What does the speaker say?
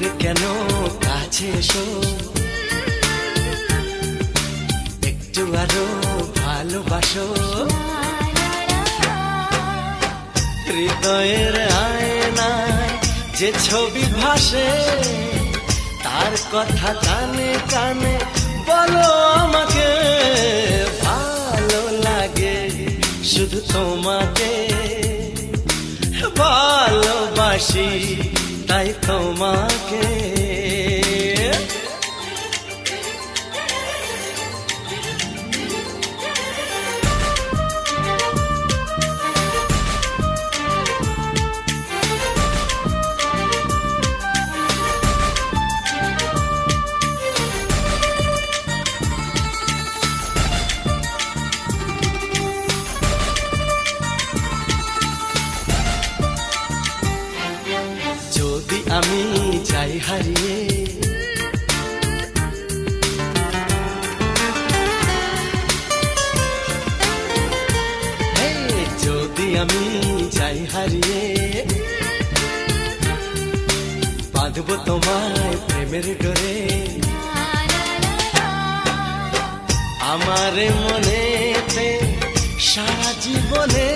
দূরে কেন কাছে এসো, একটু আরো ভালোবাসো। হৃদয়ের আয়নায় যে ছবি ভাসে, তার কথা কানে কানে বলো আমাকে। ভালো লাগে শুধু তোমাকে, ভালোবাসি তাই তোমাকে। যদি আমি যাই হারিয়ে, যদি আমি যাই হারিয়ে, বাঁধবো তোমায় প্রেমের ডোরে। আমার মনেতে সারা জীবনে